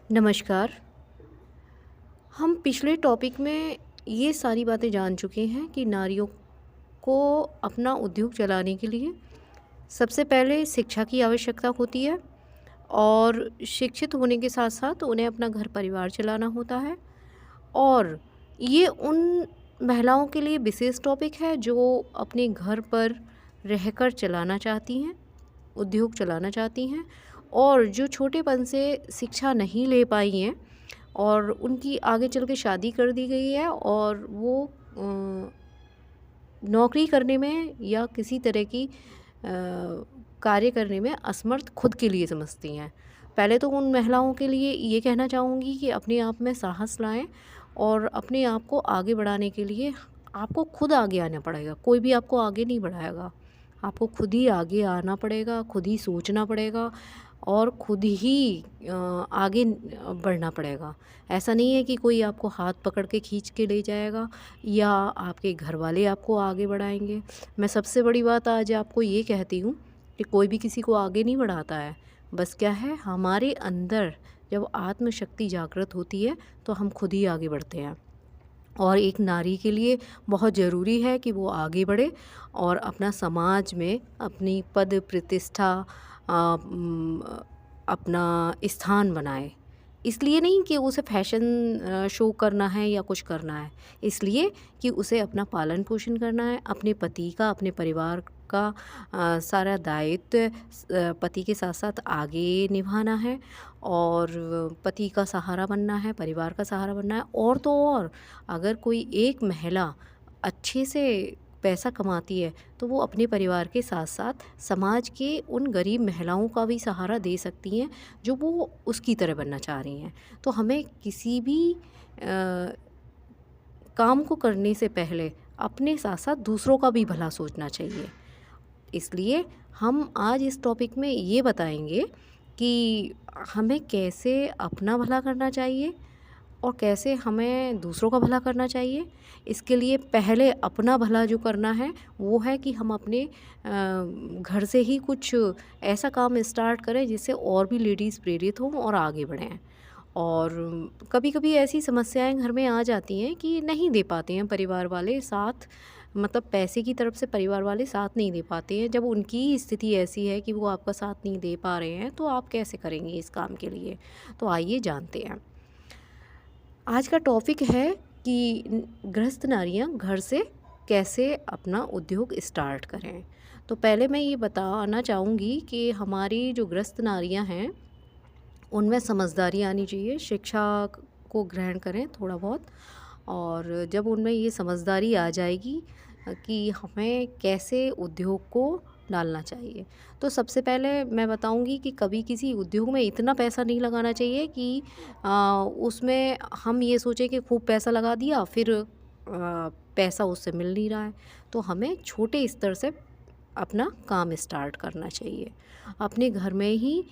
नमस्कार। हम पिछले टॉपिक में ये सारी बातें जान चुके हैं कि नारियों को अपना उद्योग चलाने के लिए सबसे पहले शिक्षा की आवश्यकता होती है और शिक्षित होने के साथ-साथ उन्हें अपना घर परिवार चलाना होता है। और ये उन महिलाओं के लिए विशेष टॉपिक है जो अपने घर पर रहकर चलाना चाहती हैं, उद्योग चलाना चाहती हैं और जो छोटेपन से शिक्षा नहीं ले पाई हैं और उनकी आगे चल के शादी कर दी गई है और वो नौकरी करने में या किसी तरह की कार्य करने में असमर्थ खुद के लिए समझती हैं। पहले तो उन महिलाओं के लिए ये कहना चाहूँगी कि अपने आप में साहस लाएँ और अपने आप को आगे बढ़ाने के लिए आपको खुद आगे आना पड़ेगा। कोई भी आपको आगे नहीं बढ़ाएगा। आपको खुद ही आगे आना पड़ेगा, खुद ही सोचना पड़ेगा और खुद ही आगे बढ़ना पड़ेगा। ऐसा नहीं है कि कोई आपको हाथ पकड़ के खींच के ले जाएगा या आपके घर वाले आपको आगे बढ़ाएँगे। मैं सबसे बड़ी बात आज आपको ये कहती हूँ कि कोई भी किसी को आगे नहीं बढ़ाता है। बस क्या है, हमारे अंदर जब आत्मशक्ति जागृत होती है तो हम खुद ही आगे बढ़ते हैं। और एक नारी के लिए बहुत ज़रूरी है कि वो आगे बढ़े और अपना समाज में अपनी पद प्रतिष्ठा अपना स्थान बनाए। इसलिए नहीं कि उसे फैशन शो करना है या कुछ करना है, इसलिए कि उसे अपना पालन पोषण करना है, अपने पति का, अपने परिवार का सारा दायित्व पति के साथ साथ आगे निभाना है और पति का सहारा बनना है, परिवार का सहारा बनना है। और तो और अगर कोई एक महिला अच्छे से पैसा कमाती है तो वो अपने परिवार के साथ साथ समाज के उन गरीब महिलाओं का भी सहारा दे सकती हैं जो वो उसकी तरह बनना चाह रही हैं। तो हमें किसी भी काम को करने से पहले अपने साथ साथ दूसरों का भी भला सोचना चाहिए। इसलिए हम आज इस टॉपिक में ये बताएंगे कि हमें कैसे अपना भला करना चाहिए और कैसे हमें दूसरों का भला करना चाहिए। इसके लिए पहले अपना भला जो करना है वो है कि हम अपने घर से ही कुछ ऐसा काम स्टार्ट करें जिससे और भी लेडीज़ प्रेरित हों और आगे बढ़ें। और कभी-कभी ऐसी समस्याएं घर में आ जाती हैं कि नहीं दे पाते हैं परिवार वाले साथ, मतलब पैसे की तरफ से परिवार वाले साथ नहीं दे पाते हैं। जब उनकी स्थिति ऐसी है कि वो आपका साथ नहीं दे पा रहे हैं तो आप कैसे करेंगे इस काम के लिए? तो आइए जानते हैं। आज का टॉपिक है कि गृहस्थ नारियां घर से कैसे अपना उद्योग स्टार्ट करें। तो पहले मैं ये बताना चाहूँगी कि हमारी जो गृहस्थ नारियां हैं उनमें समझदारी आनी चाहिए, शिक्षा को ग्रहण करें थोड़ा बहुत। और जब उनमें ये समझदारी आ जाएगी कि हमें कैसे उद्योग को डालना चाहिए, तो सबसे पहले मैं बताऊंगी कि कभी किसी उद्योग में इतना पैसा नहीं लगाना चाहिए कि उसमें हम ये सोचें कि खूब पैसा लगा दिया फिर पैसा उससे मिल नहीं रहा है। तो हमें छोटे स्तर से अपना काम स्टार्ट करना चाहिए। अपने घर में ही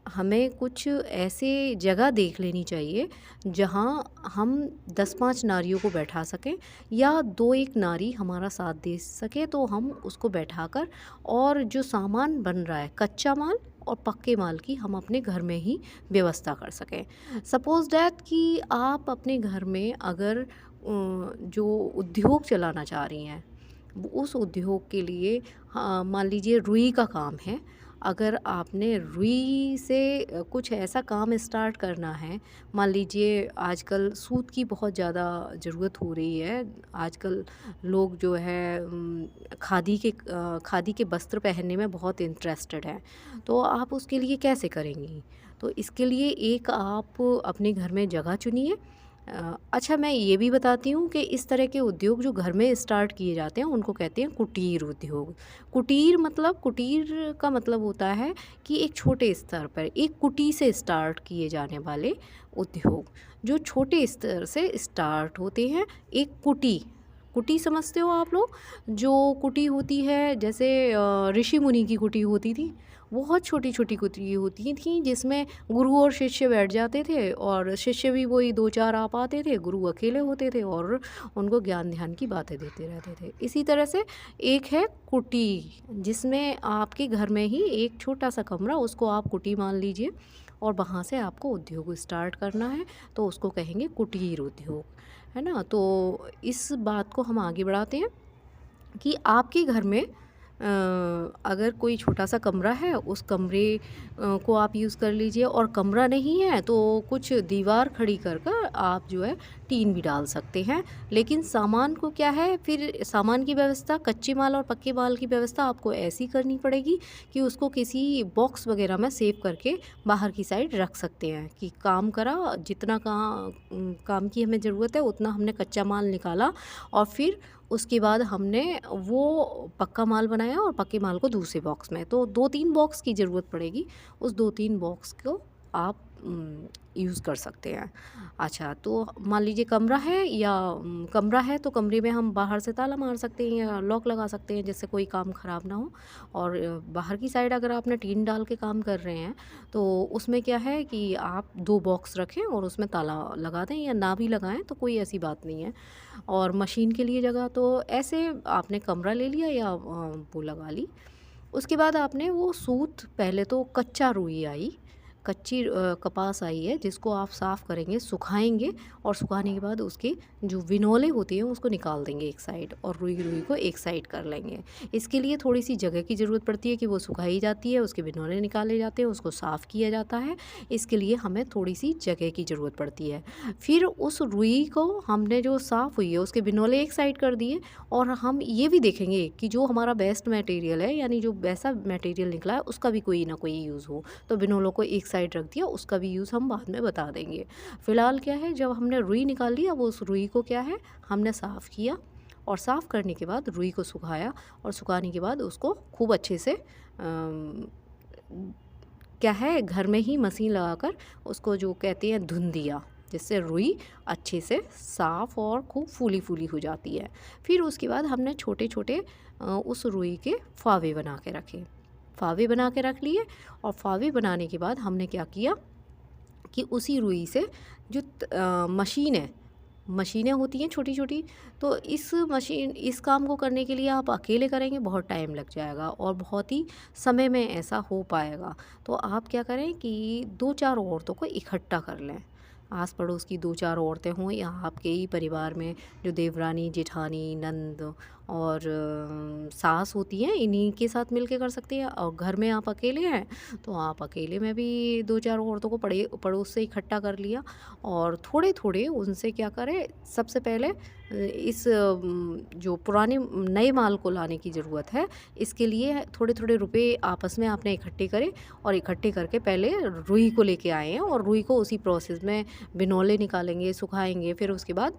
हमें कुछ ऐसे जगह देख लेनी चाहिए जहाँ हम 10-5 नारियों को बैठा सकें या 2-1 नारी हमारा साथ दे सके, तो हम उसको बैठाकर और जो सामान बन रहा है कच्चा माल और पक्के माल की हम अपने घर में ही व्यवस्था कर सकें। सपोज़ डैट कि आप अपने घर में अगर जो उद्योग चलाना चाह रही हैं उस उद्योग के लिए, हाँ, मान लीजिए रुई का काम है। अगर आपने रुई से कुछ ऐसा काम स्टार्ट करना है, मान लीजिए आजकल सूत की बहुत ज़्यादा ज़रूरत हो रही है। आजकल लोग जो है खादी के वस्त्र पहनने में बहुत इंटरेस्टेड हैं। तो आप उसके लिए कैसे करेंगी? तो इसके लिए एक आप अपने घर में जगह चुनिए। अच्छा, मैं ये भी बताती हूँ कि इस तरह के उद्योग जो घर में स्टार्ट किए जाते हैं उनको कहते हैं कुटीर उद्योग। कुटीर का मतलब होता है कि एक छोटे स्तर पर एक कुटी से स्टार्ट किए जाने वाले उद्योग जो छोटे स्तर से स्टार्ट होते हैं। एक कुटी कुटी समझते हो आप लोग? जो कुटी होती है जैसे ऋषि मुनि की कुटी होती थी, बहुत छोटी छोटी कुटी होती थी जिसमें गुरु और शिष्य बैठ जाते थे और शिष्य भी वही 2-4 आ पाते थे, गुरु अकेले होते थे और उनको ज्ञान ध्यान की बातें देते रहते थे। इसी तरह से एक है कुटी, जिसमें आपके घर में ही एक छोटा सा कमरा, उसको आप कुटी मान लीजिए, और वहाँ से आपको उद्योग स्टार्ट करना है, तो उसको कहेंगे कुटीर उद्योग, है ना। तो इस बात को हम आगे बढ़ाते हैं कि आपके घर में अगर कोई छोटा सा कमरा है, उस कमरे को आप यूज़ कर लीजिए, और कमरा नहीं है तो कुछ दीवार खड़ी कर कर आप जो है टीन भी डाल सकते हैं। लेकिन सामान को क्या है, फिर सामान की व्यवस्था, कच्चे माल और पक्के माल की व्यवस्था आपको ऐसी करनी पड़ेगी कि उसको किसी बॉक्स वगैरह में सेव करके बाहर की साइड रख सकते हैं कि काम करा, जितना काम की हमें ज़रूरत है उतना हमने कच्चा माल निकाला, और फिर उसके बाद हमने वो पक्का माल बनाया और पक्के माल को दूसरे बॉक्स में, तो 2-3 बॉक्स की ज़रूरत पड़ेगी। उस 2-3 बॉक्स को आप यूज़ कर सकते हैं। अच्छा, तो मान लीजिए कमरा है, या कमरा है तो कमरे में हम बाहर से ताला मार सकते हैं या लॉक लगा सकते हैं, जिससे कोई काम ख़राब ना हो। और बाहर की साइड अगर आपने टीन डाल के काम कर रहे हैं, तो उसमें क्या है कि आप 2 बॉक्स रखें और उसमें ताला लगा दें, या ना भी लगाएँ तो कोई ऐसी बात नहीं है। और मशीन के लिए जगह, तो ऐसे आपने कमरा ले लिया या वो लगा ली। उसके बाद आपने वो सूत, पहले तो कच्चा रुई आई, कच्ची कपास आई है, जिसको आप साफ़ करेंगे, सुखाएँगे, और सुखाने के बाद उसके जो विनोले होते हैं उसको निकाल देंगे एक साइड, और रुई रुई को एक साइड कर लेंगे। इसके लिए थोड़ी सी जगह की ज़रूरत पड़ती है कि वो सुखाई जाती है, उसके विनोले निकाले जाते हैं, उसको साफ़ किया जाता है। इसके लिए हमें थोड़ी सी जगह की ज़रूरत पड़ती है। फिर उस रुई को हमने जो साफ़ हुई है उसके विनोले एक साइड कर दिए, और हम ये भी देखेंगे कि जो हमारा बेस्ट मटेरियल है, यानी जो वैसा मटेरियल निकला है उसका भी कोई ना कोई यूज़ हो, तो विनोलों को एक साइड रख दिया, उसका भी यूज़ हम बाद में बता देंगे। फ़िलहाल क्या है, जब हमने रुई निकाल ली, अब उस रुई को क्या है, हमने साफ़ किया, और साफ़ करने के बाद रुई को सुखाया, और सुखाने के बाद उसको खूब अच्छे से क्या है, घर में ही मशीन लगाकर उसको जो कहते हैं धुन दिया, जिससे रुई अच्छे से साफ़ और खूब फूली फूली हो जाती है। फिर उसके बाद हमने छोटे छोटे उस रुई के फावे बना के रखे, फावे बना के रख लिए। और फावे बनाने के बाद हमने क्या किया कि उसी रुई से जो मशीनें होती हैं छोटी छोटी, तो इस काम को करने के लिए आप अकेले करेंगे बहुत टाइम लग जाएगा, और बहुत ही समय में ऐसा हो पाएगा। तो आप क्या करें कि 2-4 औरतों को इकट्ठा कर लें, आस पड़ोस की 2-4 औरतें हों, या आपके ही परिवार में जो देवरानी, जेठानी, नंद और सास होती हैं, इन्हीं के साथ मिलके कर सकते हैं। और घर में आप अकेले हैं तो आप अकेले में भी 2-4 औरतों को पड़ोस से इकट्ठा कर लिया, और थोड़े थोड़े उनसे क्या करें, सबसे पहले जो पुराने नए माल को लाने की ज़रूरत है, इसके लिए थोड़े थोड़े रुपए आपस में आपने इकट्ठे करें, और इकट्ठे करके पहले रुई को लेके आए हैं, और रुई को उसी प्रोसेस में बिनौले निकालेंगे, सुखाएंगे, फिर उसके बाद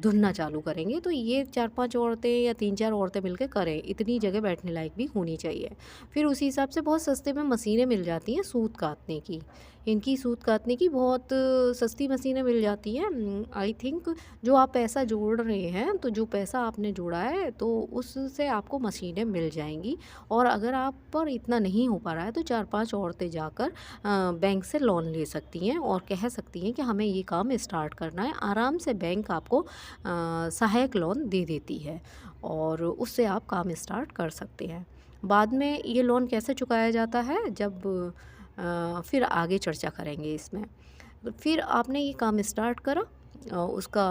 धुलना चालू करेंगे। तो ये 4-5 औरतें या 3-4 औरतें मिलकर करें, इतनी जगह बैठने लायक भी होनी चाहिए। फिर उसी हिसाब से बहुत सस्ते में मशीनें मिल जाती हैं सूत काटने की, इनकी सूत काटने की बहुत सस्ती मशीनें मिल जाती हैं। आई थिंक जो आप पैसा जोड़ रहे हैं, तो जो पैसा आपने जोड़ा है तो उससे आपको मशीनें मिल जाएंगी। और अगर आप पर इतना नहीं हो पा रहा है, तो 4-5 औरतें जाकर बैंक से लोन ले सकती हैं, और कह सकती हैं कि हमें ये काम स्टार्ट करना है। आराम से बैंक आपको सहायक लोन दे देती है, और उससे आप काम स्टार्ट कर सकते हैं। बाद में ये लोन कैसे चुकाया जाता है, जब फिर आगे चर्चा करेंगे इसमें। तो फिर आपने ये काम स्टार्ट करा, उसका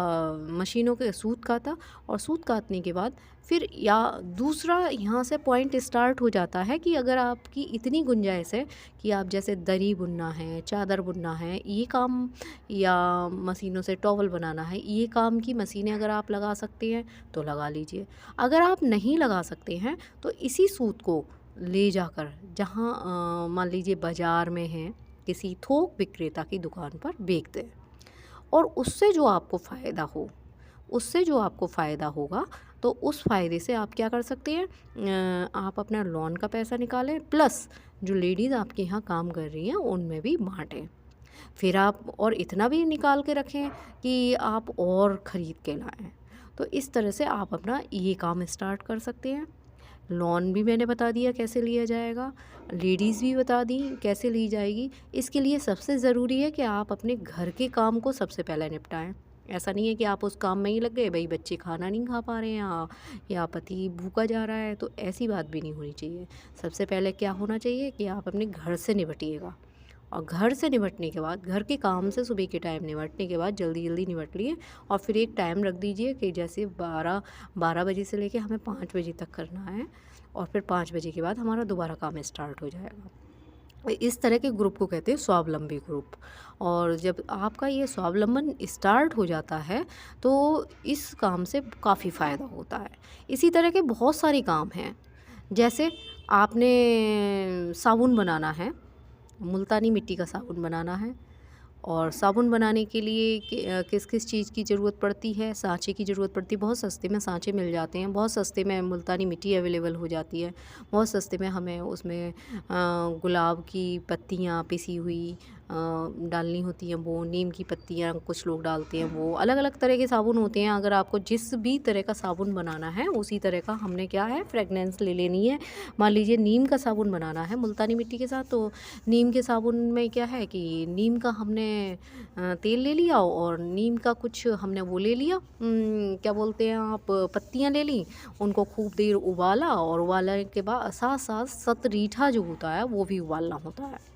मशीनों के सूत काता, और सूत काटने के बाद फिर या दूसरा यहाँ से पॉइंट स्टार्ट हो जाता है कि अगर आपकी इतनी गुंजाइश है कि आप जैसे दरी बुनना है, चादर बुनना है, ये काम, या मशीनों से टॉवल बनाना है, ये काम की मशीनें अगर आप लगा सकते हैं तो लगा लीजिए। अगर आप नहीं लगा सकते हैं तो इसी सूत को ले जाकर जहाँ मान लीजिए बाज़ार में है, किसी थोक विक्रेता की दुकान पर बेच दें, और उससे जो आपको फ़ायदा होगा, तो उस फ़ायदे से आप क्या कर सकते हैं, आप अपना लोन का पैसा निकालें, प्लस जो लेडीज़ आपके यहाँ काम कर रही हैं उनमें भी बाँटें। फिर आप और इतना भी निकाल के रखें कि आप और ख़रीद के लाएँ। तो इस तरह से आप अपना ये काम स्टार्ट कर सकते हैं। लोन भी मैंने बता दिया कैसे लिया जाएगा, लेडीज़ भी बता दी कैसे ली जाएगी। इसके लिए सबसे ज़रूरी है कि आप अपने घर के काम को सबसे पहले निपटाएं। ऐसा नहीं है कि आप उस काम में ही लग गए, भाई बच्चे खाना नहीं खा पा रहे हैं, या पति भूखा जा रहा है, तो ऐसी बात भी नहीं होनी चाहिए। सबसे पहले क्या होना चाहिए कि आप अपने घर से निपटिएगा, और घर से निपटने के बाद, घर के काम से सुबह के टाइम निपटने के बाद जल्दी जल्दी निपट लिए, और फिर एक टाइम रख दीजिए कि जैसे 12 बजे से लेके हमें 5 बजे तक करना है, और फिर 5 बजे के बाद हमारा दोबारा काम स्टार्ट हो जाएगा। इस तरह के ग्रुप को कहते हैं स्वावलंबी ग्रुप। और जब आपका ये स्वावलंबन स्टार्ट हो जाता है तो इस काम से काफ़ी फ़ायदा होता है। इसी तरह के बहुत सारे काम हैं, जैसे आपने साबुन बनाना है, मुल्तानी मिट्टी का साबुन बनाना है, और साबुन बनाने के लिए किस किस चीज़ की ज़रूरत पड़ती है, सांचे की ज़रूरत पड़ती है। बहुत सस्ते में सांचे मिल जाते हैं, बहुत सस्ते में मुल्तानी मिट्टी अवेलेबल हो जाती है, बहुत सस्ते में हमें उसमें गुलाब की पत्तियाँ पिसी हुई डालनी होती हैं, वो नीम की पत्तियाँ कुछ लोग डालते हैं, वो अलग अलग तरह के साबुन होते हैं। अगर आपको जिस भी तरह का साबुन बनाना है उसी तरह का हमने क्या है फ्रेगनेंस ले लेनी है। मान लीजिए नीम का साबुन बनाना है मुल्तानी मिट्टी के साथ, तो नीम के साबुन में क्या है कि नीम का हमने तेल ले लिया, और नीम का कुछ हमने वो ले लिया, क्या बोलते हैं आप, पत्तियां ले ली, उनको खूब देर उबाला, और उबालने के बाद साथ साथ सतरीठा जो होता है वो भी उबालना होता है,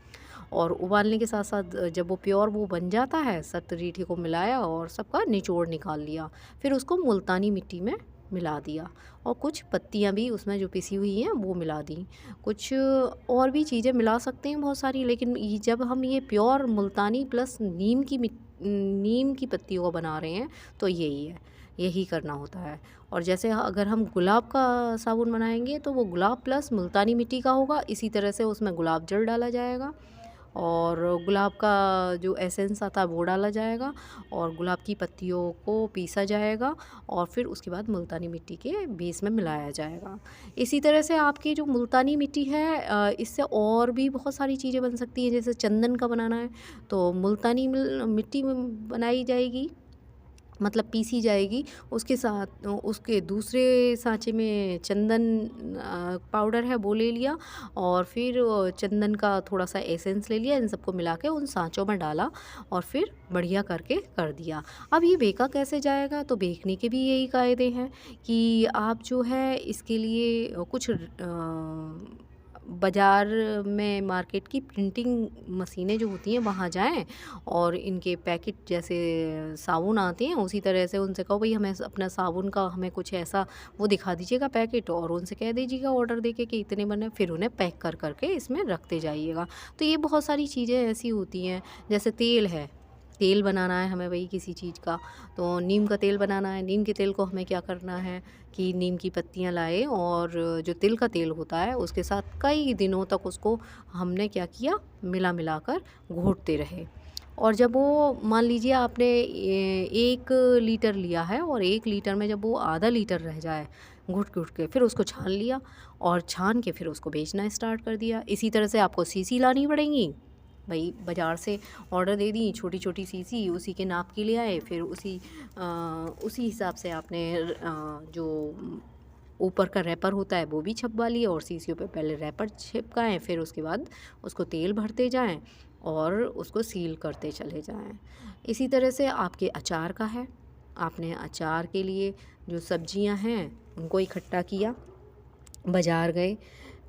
और उबालने के साथ साथ जब वो प्योर वो बन जाता है, सतरीठे को मिलाया और सबका निचोड़ निकाल लिया, फिर उसको मुल्तानी मिट्टी में मिला दिया, और कुछ पत्तियां भी उसमें जो पिसी हुई हैं वो मिला दी, कुछ और भी चीज़ें मिला सकते हैं बहुत सारी, लेकिन जब हम ये प्योर मुल्तानी प्लस नीम की पत्तियों को बना रहे हैं तो यही करना होता है। और जैसे अगर हम गुलाब का साबुन बनाएंगे तो वो गुलाब प्लस मुल्तानी मिट्टी का होगा, इसी तरह से उसमें गुलाब जल डाला जाएगा, और गुलाब का जो एसेंस आता है वो डाला जाएगा, और गुलाब की पत्तियों को पीसा जाएगा, और फिर उसके बाद मुल्तानी मिट्टी के बेस में मिलाया जाएगा। इसी तरह से आपकी जो मुल्तानी मिट्टी है इससे और भी बहुत सारी चीज़ें बन सकती हैं। जैसे चंदन का बनाना है तो मुल्तानी मिट्टी में बनाई जाएगी, मतलब पीसी जाएगी, उसके साथ उसके दूसरे सांचे में चंदन पाउडर है वो ले लिया, और फिर चंदन का थोड़ा सा एसेंस ले लिया, इन सबको मिला के उन सांचों में डाला, और फिर बढ़िया करके कर दिया। अब ये बेका कैसे जाएगा, तो बेकने के भी यही कायदे हैं कि आप जो है इसके लिए कुछ बाज़ार में मार्केट की प्रिंटिंग मशीनें जो होती हैं वहाँ जाएं, और इनके पैकेट जैसे साबुन आते हैं उसी तरह से उनसे कहो भाई हमें अपना साबुन का हमें कुछ ऐसा वो दिखा दीजिएगा पैकेट, और उनसे कह दीजिएगा ऑर्डर देके कि इतने बने, फिर उन्हें पैक कर करके इसमें रखते जाइएगा। तो ये बहुत सारी चीज़ें ऐसी होती हैं। जैसे तेल है, तेल बनाना है हमें भाई किसी चीज़ का, तो नीम का तेल बनाना है, नीम के तेल को हमें क्या करना है कि नीम की पत्तियां लाए, और जो तिल का तेल होता है उसके साथ कई दिनों तक उसको हमने क्या किया, मिला कर घोटते रहे। और जब वो मान लीजिए आपने 1 लीटर लिया है, और 1 लीटर में जब वो आधा लीटर रह जाए घुट घुट के, फिर उसको छान लिया, और छान के फिर उसको बेचना स्टार्ट कर दिया। इसी तरह से आपको सीसी लानी पड़ेंगी भाई, बाज़ार से ऑर्डर दे दी छोटी छोटी सीसी, उसी के नाप की ले आए, फिर उसी हिसाब से आपने जो ऊपर का रैपर होता है वो भी छपवा लिया, और सीसियों पे पहले रैपर चिपकाएं, फिर उसके बाद उसको तेल भरते जाएं और उसको सील करते चले जाएं। इसी तरह से आपके अचार का है, आपने अचार के लिए जो सब्जियां हैं उनको इकट्ठा किया, बाज़ार गए,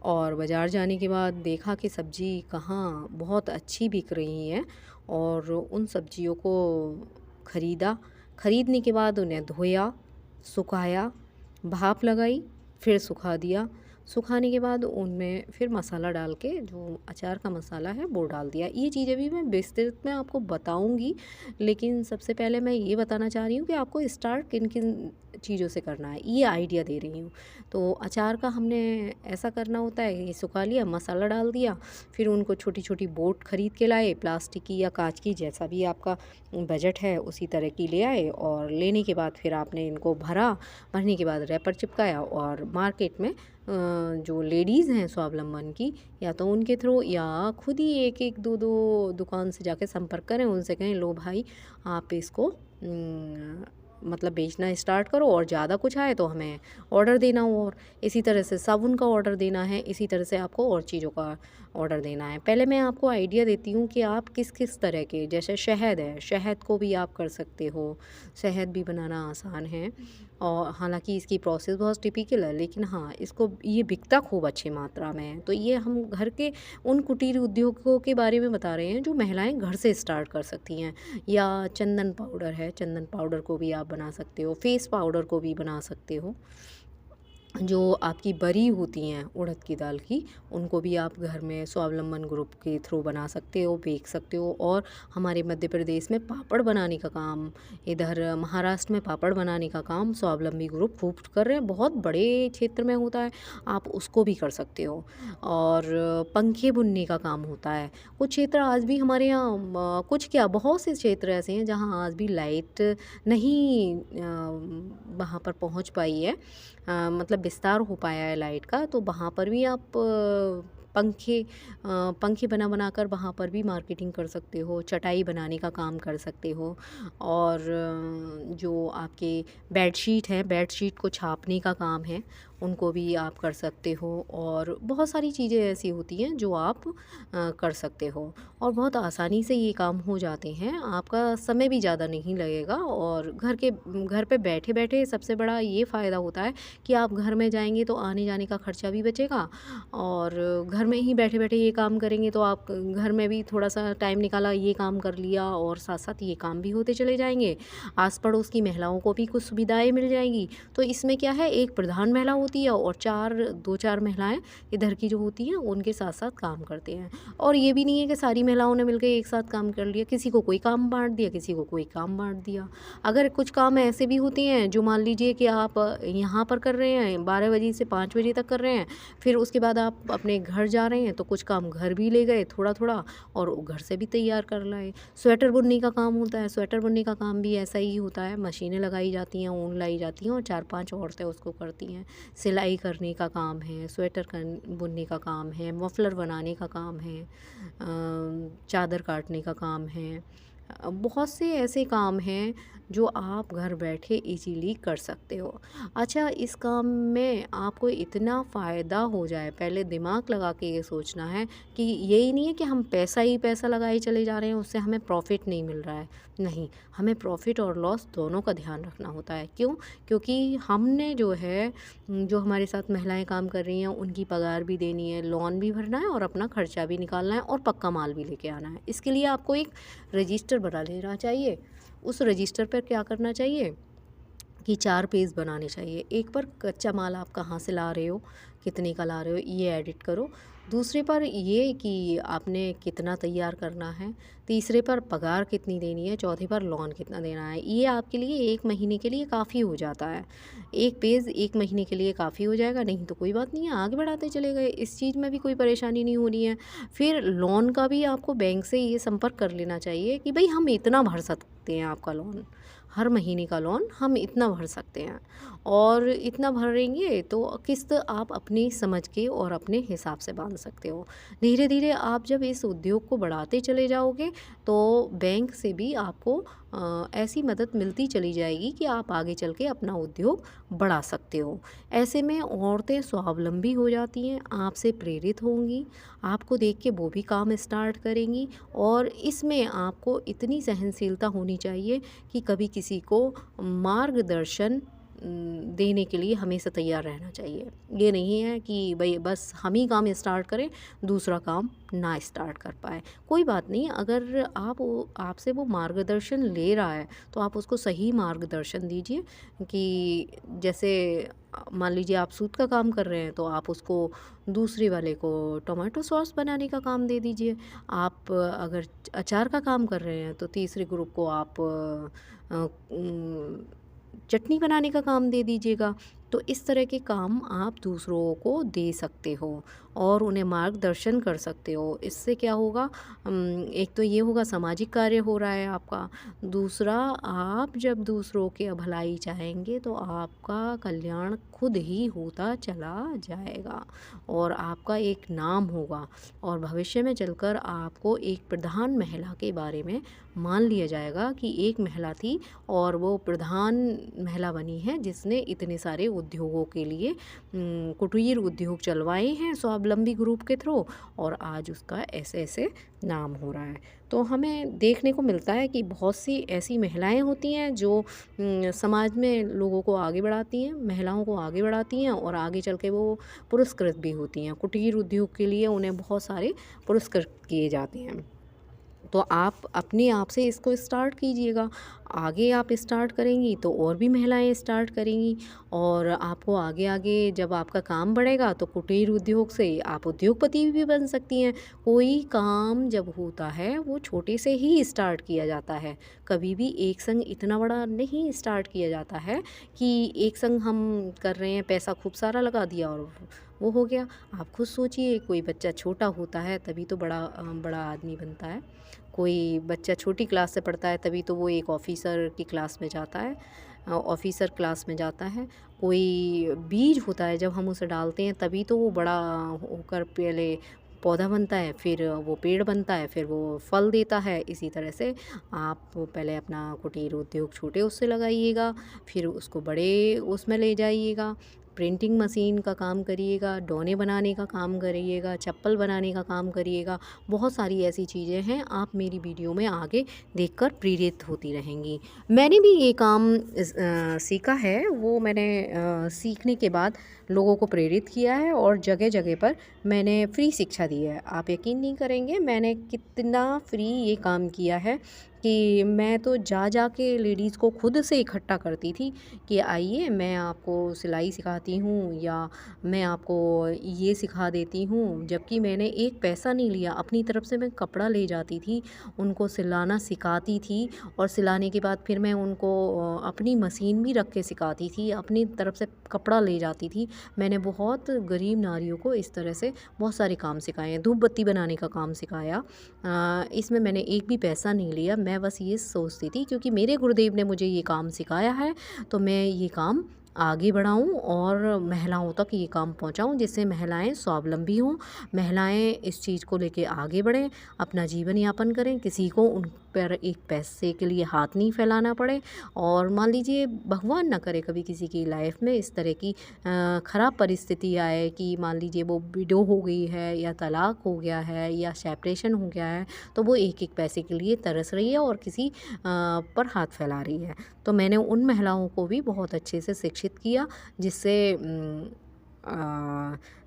और बाज़ार जाने के बाद देखा कि सब्ज़ी कहाँ बहुत अच्छी बिक रही हैं, और उन सब्जियों को ख़रीदा। ख़रीदने के बाद उन्हें धोया, सुखाया, भाप लगाई, फिर सुखा दिया। सुखाने के बाद उनमें फिर मसाला डाल के जो अचार का मसाला है वो डाल दिया। ये चीज़ें भी मैं विस्तृत में आपको बताऊंगी, लेकिन सबसे पहले मैं ये बताना चाह रही हूँ कि आपको स्टार्ट किन किन चीज़ों से करना है, ये आइडिया दे रही हूँ। तो अचार का हमने ऐसा करना होता है कि सुखा लिया, मसाला डाल दिया, फिर उनको छोटी छोटी बोट ख़रीद के लाए, प्लास्टिक की या कांच की, जैसा भी आपका बजट है उसी तरह की ले आए, और लेने के बाद फिर आपने इनको भरने के बाद रैपर चिपकाया, और मार्केट में जो लेडीज़ हैं स्वावलंबन की, या तो उनके थ्रू या खुद ही एक एक दो दो दुकान से जाके संपर्क करें, उनसे कहें लो भाई आप इसको मतलब बेचना स्टार्ट करो, और ज़्यादा कुछ आए तो हमें ऑर्डर देना हो। और इसी तरह से साबुन का ऑर्डर देना है, इसी तरह से आपको और चीज़ों का ऑर्डर देना है। पहले मैं आपको आइडिया देती हूँ कि आप किस किस तरह के, जैसे शहद है, शहद को भी आप कर सकते हो। शहद भी बनाना आसान है और हालाँकि इसकी प्रोसेस बहुत टिपिकल है, लेकिन हाँ, इसको ये बिकता खूब अच्छी मात्रा में है। तो ये हम घर के उन कुटीर उद्योगों के बारे में बता रहे हैं जो महिलाएँ घर से स्टार्ट कर सकती हैं। या चंदन पाउडर है, चंदन पाउडर को भी आप बना सकते हो, फेस पाउडर को भी बना सकते हो। जो आपकी बरी होती हैं उड़द की दाल की, उनको भी आप घर में स्वावलंबन ग्रुप के थ्रू बना सकते हो, बेच सकते हो। और हमारे मध्य प्रदेश में पापड़ बनाने का काम, इधर महाराष्ट्र में पापड़ बनाने का काम स्वावलंबी ग्रुप खूब कर रहे हैं, बहुत बड़े क्षेत्र में होता है, आप उसको भी कर सकते हो। और पंखे बुनने का काम होता है। कुछ क्षेत्र आज भी हमारे यहाँ कुछ क्या बहुत से क्षेत्र ऐसे हैं जहाँ आज भी लाइट नहीं वहाँ पर पहुँच पाई है, मतलब विस्तार हो पाया है लाइट का, तो वहाँ पर भी आप पंखे बना बनाकर वहाँ पर भी मार्केटिंग कर सकते हो, चटाई बनाने का काम कर सकते हो। और जो आपके बेडशीट हैं, बेडशीट को छापने का काम है, उनको भी आप कर सकते हो। और बहुत सारी चीज़ें ऐसी होती हैं जो आप कर सकते हो और बहुत आसानी से ये काम हो जाते हैं, आपका समय भी ज़्यादा नहीं लगेगा। और घर पे बैठे बैठे सबसे बड़ा ये फ़ायदा होता है कि आप घर में जाएंगे तो आने जाने का खर्चा भी बचेगा, और घर में ही बैठे बैठे ये काम करेंगे तो आप घर में भी थोड़ा सा टाइम निकाला, ये काम कर लिया और साथ साथ ये काम भी होते चले जाएंगे। आस पड़ोस की महिलाओं को भी कुछ सुविधाएं मिल जाएंगी। तो इसमें क्या है, एक प्रधान महिला होती है और दो चार महिलाएं इधर की जो होती हैं उनके साथ साथ काम करते हैं। और ये भी नहीं है कि सारी महिलाओं ने मिलकर एक साथ काम कर लिया, किसी को कोई काम बांट दिया, किसी को कोई काम बांट दिया। अगर कुछ काम ऐसे भी होते हैं जो मान लीजिए कि आप यहाँ पर कर रहे हैं 12 बजे से 5 बजे तक कर रहे हैं, फिर उसके बाद आप अपने घर जा रहे हैं तो कुछ काम घर भी ले गए थोड़ा थोड़ा और घर से भी तैयार कर लाए। स्वेटर बुनने का काम होता है, स्वेटर बुनने का काम भी ऐसा ही होता है, मशीनें लगाई जाती हैं, ऊन लाई जाती हैं और 4-5 औरतें उसको करती हैं। सिलाई करने का काम है, बुनने का काम है, मफलर बनाने का काम है, चादर काटने का काम है। बहुत से ऐसे काम हैं जो आप घर बैठे इजीली कर सकते हो। अच्छा, इस काम में आपको इतना फ़ायदा हो जाए, पहले दिमाग लगा के ये सोचना है कि यही नहीं है कि हम पैसा ही पैसा लगाए चले जा रहे हैं, उससे हमें प्रॉफ़िट नहीं मिल रहा है। नहीं, हमें प्रॉफ़िट और लॉस दोनों का ध्यान रखना होता है। क्यों? क्योंकि हमने जो हमारे साथ महिलाएं काम कर रही हैं उनकी पगार भी देनी है, लोन भी भरना है और अपना खर्चा भी निकालना है और पक्का माल भी लेके आना है। इसके लिए आपको एक रजिस्टर बना लेना चाहिए। उस रजिस्टर पर क्या करना चाहिए कि 4 पेज बनाने चाहिए। एक पर कच्चा माल आप कहाँ से ला रहे हो, कितने का ला रहे हो, ये एडिट करो। दूसरे पर ये कि आपने कितना तैयार करना है। तीसरे पर पगार कितनी देनी है। चौथे पर लोन कितना देना है। ये आपके लिए 1 महीने के लिए काफ़ी हो जाता है। एक पेज 1 महीने के लिए काफ़ी हो जाएगा, नहीं तो कोई बात नहीं है, आगे बढ़ाते चले गए, इस चीज़ में भी कोई परेशानी नहीं होनी है। फिर लोन का भी आपको बैंक से ये संपर्क कर लेना चाहिए कि भाई हम इतना भर सकते हैं, आपका लोन हर महीने का लोन हम इतना भर सकते हैं। और इतना भरेंगे तो किस्त आप अपनी समझ के और अपने हिसाब से बांध सकते हो। धीरे धीरे आप जब इस उद्योग को बढ़ाते चले जाओगे तो बैंक से भी आपको ऐसी मदद मिलती चली जाएगी कि आप आगे चल के अपना उद्योग बढ़ा सकते हो। ऐसे में औरतें स्वावलंबी हो जाती हैं, आपसे प्रेरित होंगी, आपको देख के वो भी काम स्टार्ट करेंगी। और इसमें आपको इतनी सहनशीलता होनी चाहिए कि कभी किसी को मार्गदर्शन देने के लिए हमेशा तैयार रहना चाहिए। ये नहीं है कि भाई बस हम ही काम स्टार्ट करें, दूसरा काम ना स्टार्ट कर पाए। कोई बात नहीं, अगर आपसे वो मार्गदर्शन ले रहा है तो आप उसको सही मार्गदर्शन दीजिए। कि जैसे मान लीजिए आप सूत का काम कर रहे हैं तो आप उसको दूसरे वाले को टोमेटो सॉस बनाने का काम दे दीजिए। आप अगर अचार का काम कर रहे हैं तो तीसरे ग्रुप को आप चटनी बनाने का काम दे दीजिएगा। तो इस तरह के काम आप दूसरों को दे सकते हो और उन्हें मार्गदर्शन कर सकते हो। इससे क्या होगा, एक तो ये होगा सामाजिक कार्य हो रहा है आपका। दूसरा, आप जब दूसरों के भलाई चाहेंगे तो आपका कल्याण खुद ही होता चला जाएगा और आपका एक नाम होगा और भविष्य में चलकर आपको एक प्रधान महिला के बारे में मान लिया जाएगा कि एक महिला थी और वो प्रधान महिला बनी है जिसने इतने सारे उद्योगों के लिए कुटीर उद्योग चलवाए हैं स्वावलंबी ग्रुप के थ्रू, और आज उसका ऐसे ऐसे नाम हो रहा है। तो हमें देखने को मिलता है कि बहुत सी ऐसी महिलाएं होती हैं जो समाज में लोगों को आगे बढ़ाती हैं, महिलाओं को आगे बढ़ाती हैं, और आगे चल के वो पुरस्कृत भी होती हैं। कुटीर उद्योग के लिए उन्हें बहुत सारे पुरस्कृत किए जाते हैं। तो आप अपने आप से इसको स्टार्ट कीजिएगा। आगे आप स्टार्ट करेंगी तो और भी महिलाएं स्टार्ट करेंगी, और आपको आगे आगे जब आपका काम बढ़ेगा तो कुटीर उद्योग से आप उद्योगपति भी बन सकती हैं। कोई काम जब होता है वो छोटे से ही स्टार्ट किया जाता है, कभी भी एक संग इतना बड़ा नहीं स्टार्ट किया जाता है कि एक संग हम कर रहे हैं, पैसा खूब सारा लगा दिया और वो हो गया। आप खुद सोचिए, कोई बच्चा छोटा होता है तभी तो बड़ा आदमी बनता है। कोई बच्चा छोटी क्लास से पढ़ता है तभी तो वो एक ऑफिसर की क्लास में जाता है, ऑफिसर क्लास में जाता है। कोई बीज होता है, जब हम उसे डालते हैं तभी तो वो बड़ा होकर पहले पौधा बनता है, फिर वो पेड़ बनता है, फिर वो फल देता है। इसी तरह से आप पहले अपना कुटीर उद्योग छोटे उससे लगाइएगा, फिर उसको बड़े उसमें ले जाइएगा। प्रिंटिंग मशीन का काम करिएगा, डोने बनाने का काम करिएगा, चप्पल बनाने का काम करिएगा। बहुत सारी ऐसी चीज़ें हैं, आप मेरी वीडियो में आगे देखकर प्रेरित होती रहेंगी। मैंने भी ये काम सीखा है, वो मैंने सीखने के बाद लोगों को प्रेरित किया है, और जगह जगह पर मैंने फ्री शिक्षा दी है। आप यकीन नहीं करेंगे मैंने कितना फ्री ये काम किया है कि मैं तो जा जा के लेडीज़ को खुद से इकट्ठा करती थी कि आइए मैं आपको सिलाई सिखाती हूँ, या मैं आपको ये सिखा देती हूँ। जबकि मैंने एक पैसा नहीं लिया, अपनी तरफ से मैं कपड़ा ले जाती थी, उनको सिलाना सिखाती थी, और सिलाने के बाद फिर मैं उनको अपनी मशीन भी रख के सिखाती थी, अपनी तरफ से कपड़ा ले जाती थी। मैंने बहुत गरीब नारियों को इस तरह से बहुत सारे काम सिखाए हैं। धूप बत्ती बनाने का काम सिखाया, इसमें मैंने एक भी पैसा नहीं लिया। मैं बस ये सोचती थी क्योंकि मेरे गुरुदेव ने मुझे ये काम सिखाया है, तो मैं ये काम आगे बढ़ाऊं और महिलाओं तक ये काम पहुंचाऊं, जिससे महिलाएं स्वावलंबी हों, महिलाएं इस चीज़ को लेके आगे बढ़ें, अपना जीवन यापन करें, किसी को उन पर एक पैसे के लिए हाथ नहीं फैलाना पड़े। और मान लीजिए भगवान ना करे कभी किसी की लाइफ में इस तरह की ख़राब परिस्थिति आए कि मान लीजिए वो विडो हो गई है, या तलाक हो गया है, या सेपरेशन हो गया है, तो वो एक एक पैसे के लिए तरस रही है और किसी पर हाथ फैला रही है। तो मैंने उन महिलाओं को भी बहुत अच्छे से शिक्षित किया, जिससे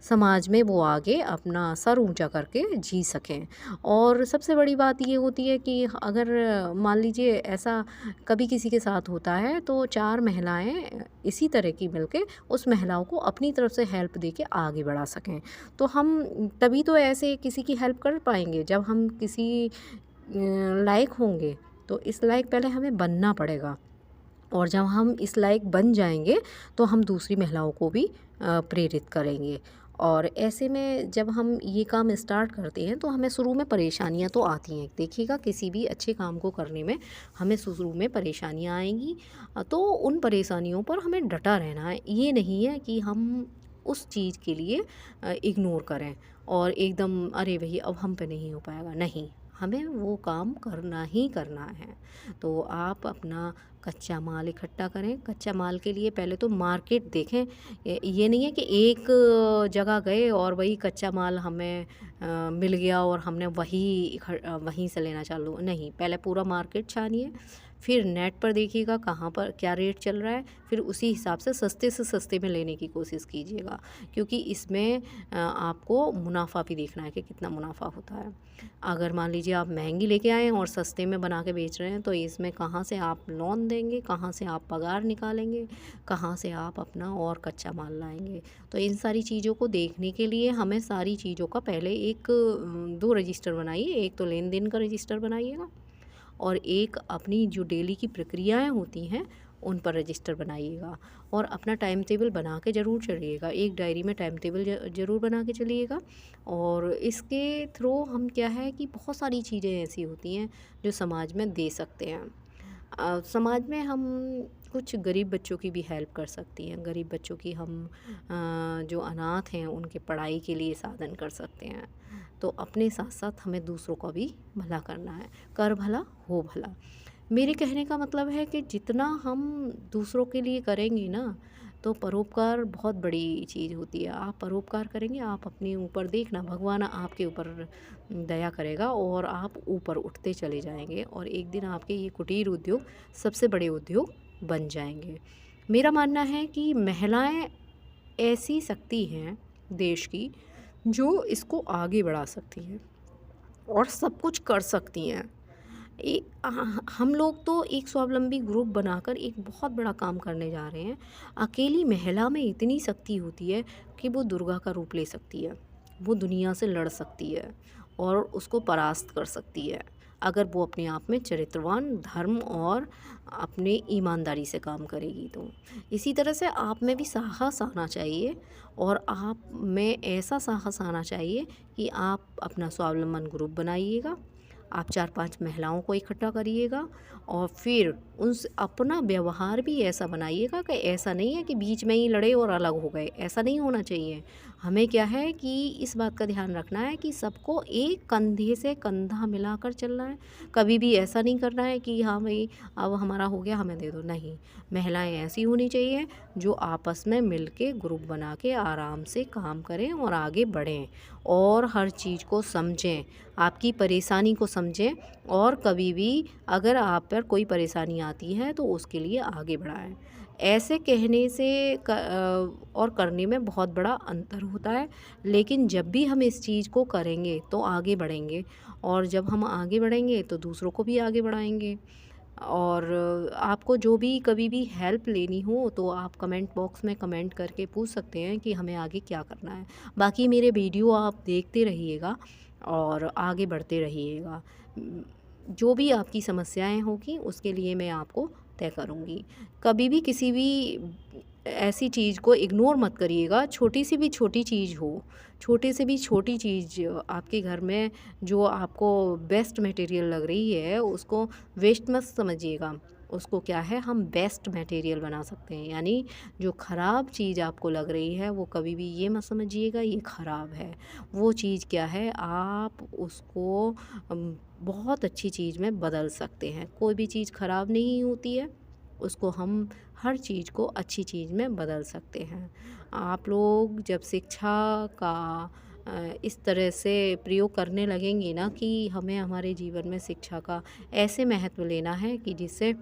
समाज में वो आगे अपना सर ऊंचा करके जी सकें। और सबसे बड़ी बात ये होती है कि अगर मान लीजिए ऐसा कभी किसी के साथ होता है, तो 4 महिलाएं इसी तरह की मिलके उस महिलाओं को अपनी तरफ से हेल्प दे के आगे बढ़ा सकें। तो हम तभी तो ऐसे किसी की हेल्प कर पाएंगे जब हम किसी लायक होंगे। तो इस लायक पहले हमें बनना पड़ेगा, और जब हम इस लायक बन जाएंगे तो हम दूसरी महिलाओं को भी प्रेरित करेंगे। और ऐसे में जब हम ये काम स्टार्ट करते हैं तो हमें शुरू में परेशानियां तो आती हैं। देखिएगा, किसी भी अच्छे काम को करने में हमें शुरू में परेशानियां आएंगी, तो उन परेशानियों पर हमें डटा रहना है। ये नहीं है कि हम उस चीज़ के लिए इग्नोर करें और एकदम अरे भई अब हम पे नहीं हो पाएगा, नहीं, हमें वो काम करना ही करना है। तो आप अपना कच्चा माल इकट्ठा करें। कच्चा माल के लिए पहले तो मार्केट देखें। ये नहीं है कि एक जगह गए और वही कच्चा माल हमें मिल गया और हमने वहीं से लेना चालू, नहीं, पहले पूरा मार्केट छानिए, फिर नेट पर देखिएगा कहाँ पर क्या रेट चल रहा है, फिर उसी हिसाब से सस्ते में लेने की कोशिश कीजिएगा, क्योंकि इसमें आपको मुनाफा भी देखना है कि कितना मुनाफा होता है। अगर मान लीजिए आप महंगी लेके आए हैं और सस्ते में बना के बेच रहे हैं, तो इसमें कहाँ से आप लोन देंगे, कहाँ से आप पगार निकालेंगे, कहाँ से आप अपना और कच्चा माल लाएंगे। तो इन सारी चीज़ों को देखने के लिए हमें सारी चीज़ों का पहले एक 2 रजिस्टर बनाइए। एक तो लेन देन का रजिस्टर बनाइएगा, और एक अपनी जो डेली की प्रक्रियाएं होती हैं उन पर रजिस्टर बनाइएगा, और अपना टाइम टेबल बना के ज़रूर चलिएगा। एक डायरी में टाइम टेबल ज़रूर बना के चलिएगा। और इसके थ्रू हम क्या है कि बहुत सारी चीज़ें ऐसी होती हैं जो समाज में दे सकते हैं। समाज में हम कुछ गरीब बच्चों की भी हेल्प कर सकती हैं। गरीब बच्चों की हम जो अनाथ हैं उनके पढ़ाई के लिए साधन कर सकते हैं। तो अपने साथ साथ हमें दूसरों का भी भला करना है। कर भला हो भला। मेरे कहने का मतलब है कि जितना हम दूसरों के लिए करेंगी ना, तो परोपकार बहुत बड़ी चीज़ होती है। आप परोपकार करेंगे, आप अपने ऊपर देखना भगवान आपके ऊपर दया करेगा और आप ऊपर उठते चले जाएँगे और एक दिन आपके ये कुटीर उद्योग सबसे बड़े उद्योग बन जाएँगे। मेरा मानना है कि महिलाएँ ऐसी शक्ति हैं देश की जो इसको आगे बढ़ा सकती हैं और सब कुछ कर सकती हैं। हम लोग तो एक स्वावलंबी ग्रुप बनाकर एक बहुत बड़ा काम करने जा रहे हैं। अकेली महिला में इतनी शक्ति होती है कि वो दुर्गा का रूप ले सकती है, वो दुनिया से लड़ सकती है और उसको परास्त कर सकती है, अगर वो अपने आप में चरित्रवान, धर्म और अपने ईमानदारी से काम करेगी तो। इसी तरह से आप में भी साहस आना चाहिए और आप में ऐसा साहस आना चाहिए कि आप अपना स्वावलंबन ग्रुप बनाइएगा, आप 4-5 महिलाओं को इकट्ठा करिएगा और फिर उनसे अपना व्यवहार भी ऐसा बनाइएगा कि ऐसा नहीं है कि बीच में ही लड़े और अलग हो गए, ऐसा नहीं होना चाहिए। हमें क्या है कि इस बात का ध्यान रखना है कि सबको एक कंधे से कंधा मिलाकर चलना है। कभी भी ऐसा नहीं करना है कि हाँ भाई अब हमारा हो गया हमें दे दो, नहीं। महिलाएं ऐसी होनी चाहिए जो आपस में मिल के ग्रुप बना के आराम से काम करें और आगे बढ़ें और हर चीज़ को समझें, आपकी परेशानी को समझें और कभी भी अगर आप पर कोई परेशानी आती है तो उसके लिए आगे बढ़ाएं। ऐसे कहने से और करने में बहुत बड़ा अंतर होता है, लेकिन जब भी हम इस चीज़ को करेंगे तो आगे बढ़ेंगे और जब हम आगे बढ़ेंगे तो दूसरों को भी आगे बढ़ाएंगे। और आपको जो भी कभी भी हेल्प लेनी हो तो आप कमेंट बॉक्स में कमेंट करके पूछ सकते हैं कि हमें आगे क्या करना है। बाकी मेरे वीडियो आप देखते रहिएगा और आगे बढ़ते रहिएगा। जो भी आपकी समस्याएं होगी उसके लिए मैं आपको तय करूँगी। कभी भी किसी भी ऐसी चीज़ को इग्नोर मत करिएगा, छोटी सी भी छोटी चीज़ हो, छोटे से भी छोटी चीज़ आपके घर में जो आपको बेस्ट मटेरियल लग रही है उसको वेस्ट मत समझिएगा। उसको क्या है हम बेस्ट मटेरियल बना सकते हैं, यानी जो ख़राब चीज़ आपको लग रही है वो कभी भी ये मत समझिएगा ये ख़राब है। वो चीज़ क्या है आप उसको बहुत अच्छी चीज़ में बदल सकते हैं। कोई भी चीज़ ख़राब नहीं होती है, उसको हम हर चीज़ को अच्छी चीज़ में बदल सकते हैं। आप लोग जब शिक्षा का इस तरह से प्रयोग करने लगेंगे ना कि हमें हमारे जीवन में शिक्षा का ऐसे महत्व लेना है कि जिससे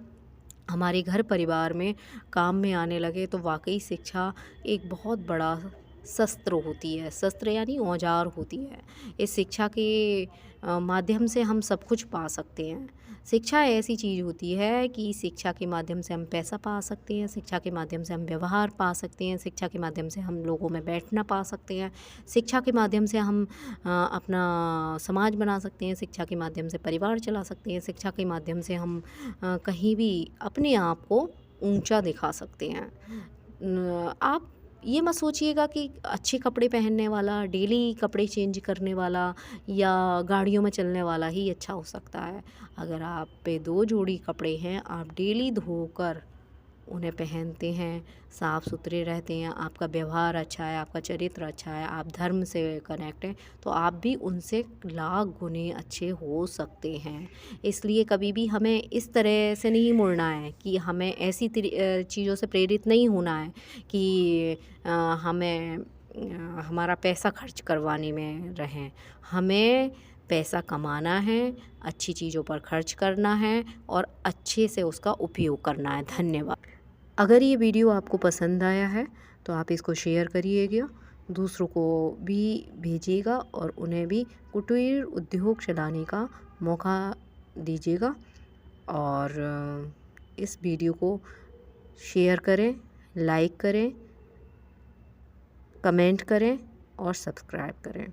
हमारे घर परिवार में काम में आने लगे, तो वाकई शिक्षा एक बहुत बड़ा शस्त्र होती है। शस्त्र यानी औजार होती है। इस शिक्षा के माध्यम से हम सब कुछ पा सकते हैं। शिक्षा ऐसी चीज़ होती है कि शिक्षा के माध्यम से हम पैसा पा सकते हैं, शिक्षा के माध्यम से हम व्यवहार पा सकते हैं, शिक्षा के माध्यम से हम लोगों में बैठना पा सकते हैं, शिक्षा के माध्यम से हम अपना समाज बना सकते हैं, शिक्षा के माध्यम से परिवार चला सकते हैं, शिक्षा के माध्यम से हम कहीं भी अपने आप को ऊंचा दिखा सकते हैं। आप ये मत सोचिएगा कि अच्छे कपड़े पहनने वाला, डेली कपड़े चेंज करने वाला या गाड़ियों में चलने वाला ही अच्छा हो सकता है। अगर आप पे 2 जोड़ी कपड़े हैं, आप डेली धोकर उन्हें पहनते हैं, साफ़ सुथरे रहते हैं, आपका व्यवहार अच्छा है, आपका चरित्र अच्छा है, आप धर्म से कनेक्ट हैं, तो आप भी उनसे लाख गुने अच्छे हो सकते हैं। इसलिए कभी भी हमें इस तरह से नहीं मुड़ना है कि हमें ऐसी चीज़ों से प्रेरित नहीं होना है कि हमें हमारा पैसा खर्च करवाने में रहें। हमें पैसा कमाना है, अच्छी चीज़ों पर खर्च करना है और अच्छे से उसका उपयोग करना है। धन्यवाद। अगर ये वीडियो आपको पसंद आया है तो आप इसको शेयर करिएगा, दूसरों को भी भेजिएगा और उन्हें भी कुटीर उद्योग चलाने का मौका दीजिएगा। और इस वीडियो को शेयर करें, लाइक करें, कमेंट करें और सब्सक्राइब करें।